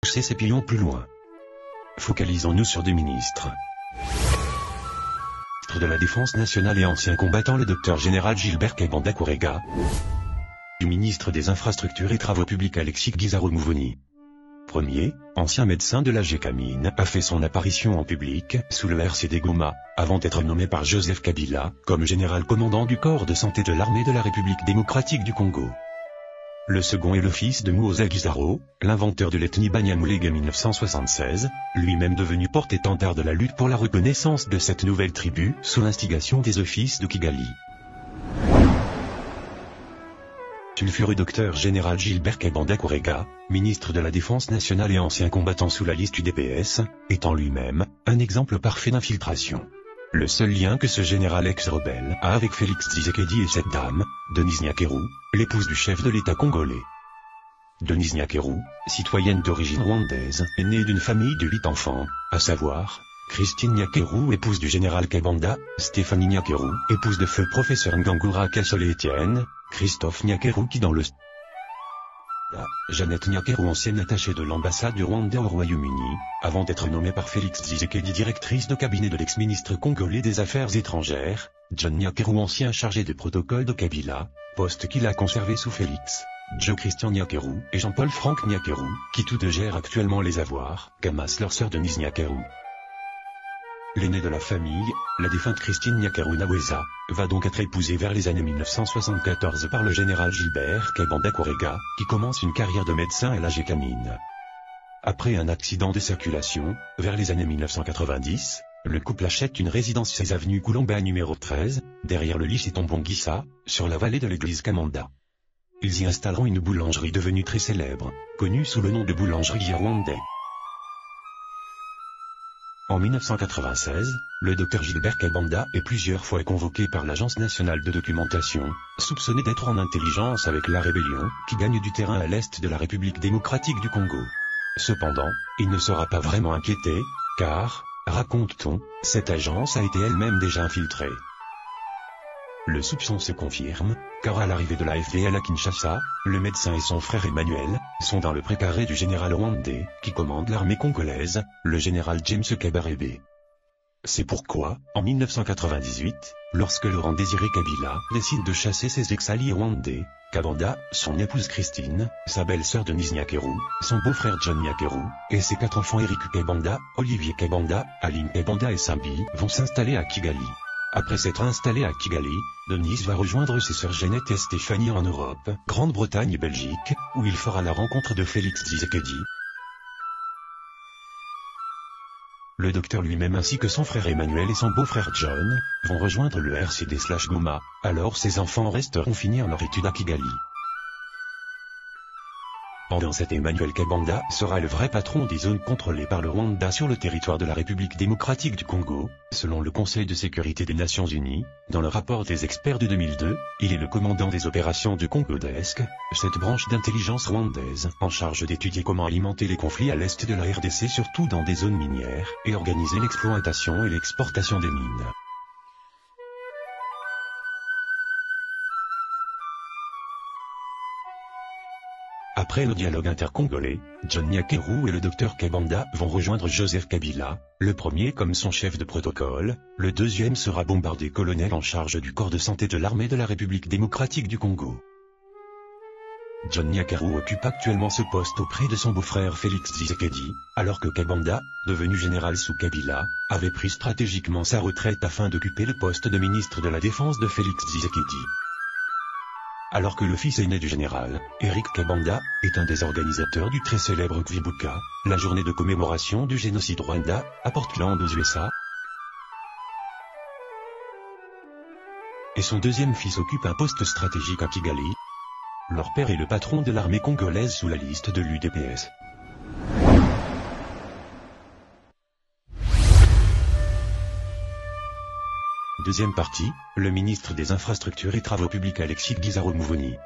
Pousser ses pions plus loin. Focalisons-nous sur deux ministres. Ministre de la Défense nationale et ancien combattant le Dr général Gilbert Kebanda Kourega. Du ministre des Infrastructures et Travaux Publics Alexis Guizarro-Mouvoni. Premier, ancien médecin de la Gécamine, a fait son apparition en public, sous le RCD Goma, avant d'être nommé par Joseph Kabila, comme général commandant du corps de santé de l'armée de la République démocratique du Congo. Le second est le fils de Muhoozi Guizarro, l'inventeur de l'ethnie Banyamulenge 1976, lui-même devenu porte-étendard de la lutte pour la reconnaissance de cette nouvelle tribu, sous l'instigation des offices de Kigali. Sulfureux docteur général Gilbert Kebanda Kourega, ministre de la Défense nationale et ancien combattant sous la liste UDPS, étant lui-même un exemple parfait d'infiltration. Le seul lien que ce général ex-rebelle a avec Félix Tshisekedi et cette dame, Denise Nyakeru, l'épouse du chef de l'État congolais. Denise Nyakeru, citoyenne d'origine rwandaise, est née d'une famille de 8 enfants, à savoir Christine Nyakeru, épouse du général Kebanda, Stéphanie Nyakeru, épouse de feu professeur Ngangura Kasole-Étienne, Christophe Nyakeru qui dans le Jeannette Nyakeru, ancienne attachée de l'ambassade du Rwanda au Royaume-Uni, avant d'être nommée par Félix Tshisekedi directrice de cabinet de l'ex-ministre congolais des Affaires étrangères, John Nyakeru, ancien chargé de protocole de Kabila, poste qu'il a conservé sous Félix, Joe Christian Nyakeru et Jean-Paul Franck Nyakeru, qui tous deux gèrent actuellement les avoirs, qu'amasse leur sœur Denise Nyakeru. L'aînée de la famille, la défunte Christine Nyakeru Naweza, va donc être épousée vers les années 1974 par le général Gilbert Kebanda Kourega, qui commence une carrière de médecin à la Gécamine. Après un accident de circulation, vers les années 1990, le couple achète une résidence 16 avenue Koulomba numéro 13, derrière le lycée Tombongissa, sur la vallée de l'église Kamanda. Ils y installeront une boulangerie devenue très célèbre, connue sous le nom de boulangerie Rwandais. En 1996, le docteur Gilbert Kebanda est plusieurs fois convoqué par l'Agence nationale de documentation, soupçonné d'être en intelligence avec la rébellion, qui gagne du terrain à l'est de la République démocratique du Congo. Cependant, il ne sera pas vraiment inquiété, car, raconte-t-on, cette agence a été elle-même déjà infiltrée. Le soupçon se confirme, car à l'arrivée de la FDL à Kinshasa, le médecin et son frère Emmanuel sont dans le précaré du général rwandais, qui commande l'armée congolaise, le général James Kabarebe. C'est pourquoi, en 1998, lorsque Laurent Désiré Kabila décide de chasser ses ex-alliés rwandais, Kebanda, son épouse Christine, sa belle-sœur Denise Nyakeru, son beau-frère John Nyakeru, et ses 4 enfants Eric Kebanda, Olivier Kebanda, Aline Kebanda et Sambi vont s'installer à Kigali. Après s'être installée à Kigali, Denise va rejoindre ses sœurs Jeannette et Stéphanie en Europe, Grande-Bretagne et Belgique, où il fera la rencontre de Félix Tshisekedi. Le docteur lui-même ainsi que son frère Emmanuel et son beau-frère John, vont rejoindre le RCD/Goma, alors ses enfants resteront finir leur étude à Kigali. Pendant cette Emmanuel Kebanda sera le vrai patron des zones contrôlées par le Rwanda sur le territoire de la République démocratique du Congo, selon le Conseil de sécurité des Nations Unies. Dans le rapport des experts de 2002, il est le commandant des opérations du Congo-Desk, cette branche d'intelligence rwandaise, en charge d'étudier comment alimenter les conflits à l'est de la RDC, surtout dans des zones minières, et organiser l'exploitation et l'exportation des mines. Après le dialogue intercongolais, John Nyakeru et le docteur Kebanda vont rejoindre Joseph Kabila, le premier comme son chef de protocole, le deuxième sera Bombardé, colonel en charge du corps de santé de l'armée de la République démocratique du Congo. John Nyakeru occupe actuellement ce poste auprès de son beau-frère Félix Tshisekedi, alors que Kebanda, devenu général sous Kabila, avait pris stratégiquement sa retraite afin d'occuper le poste de ministre de la Défense de Félix Tshisekedi. Alors que le fils aîné du général, Eric Kebanda, est un des organisateurs du très célèbre Kwibuka, la journée de commémoration du génocide Rwanda, à Portland aux USA. Et son deuxième fils occupe un poste stratégique à Kigali. Leur père est le patron de l'armée congolaise sous la liste de l'UDPS. Deuxième partie, le ministre des Infrastructures et Travaux Publics Alexis Guizarro-Mouvoni.